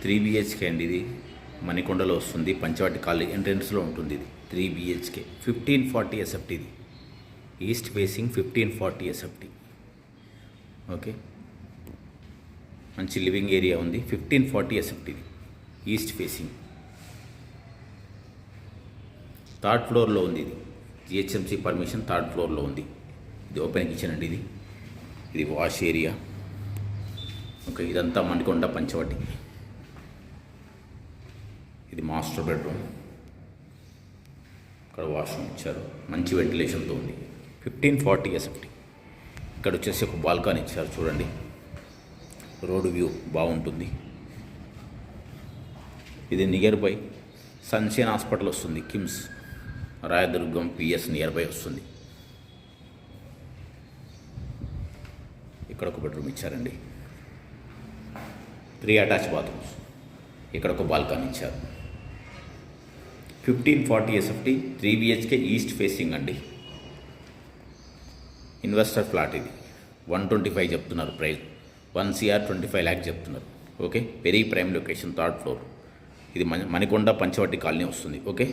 3 BHK అండి. ఇది మణికొండలో వస్తుంది, పంచవటి కాలనీ ఎంట్రెన్స్లో ఉంటుంది. ఇది 3 బిహెచ్కే 1540 ఎస్ఎఫ్టీ. ఇది ఈస్ట్ ఫేసింగ్ 1540 ఎస్ఎఫ్టీ. ఓకే, మంచి లివింగ్ ఏరియా ఉంది. 1540 ఎస్ఎఫ్టీ. ఇది ఈస్ట్ ఫేసింగ్, థర్డ్ ఫ్లోర్లో ఉంది. ఇది జిహెచ్ఎంసీ పర్మిషన్, థర్డ్ ఫ్లోర్లో ఉంది. ఇది ఓపెన్ కిచెన్ అండి. ఇది వాష్ ఏరియా. ఓకే, ఇదంతా మణికొండ పంచవటి. ఇది మాస్టర్ బెడ్రూమ్. ఇక్కడ వాష్రూమ్ ఇచ్చారు, మంచి వెంటిలేషన్తో ఉంది. 1540 ఎస్ఎఫ్టీ. ఇక్కడ వచ్చేసి ఒక బాల్కనీ ఇచ్చారు, చూడండి. రోడ్ వ్యూ బాగుంటుంది. ఇది నియర్ బై సన్షైన్ హాస్పిటల్ వస్తుంది, KIMS Rayadurgam PS near by వస్తుంది. ఇక్కడ ఒక బెడ్రూమ్ ఇచ్చారండి, 3 అటాచ్ బాత్రూమ్స్. ఇక్కడ ఒక బాల్కనీ ఇచ్చారు. 1540 ఎస్ఎఫ్టీ, 3 బిహెచ్కే ఈస్ట్ ఫేసింగ్ అండి. Investor flat. ఇది 125 చెప్తున్నారు ప్రైస్. 1 CR 25 lakh చెప్తున్నారు. Okay, very prime location, third floor. ఇది మణికొండ పంచవటి కాలనీ వస్తుంది. ఓకే.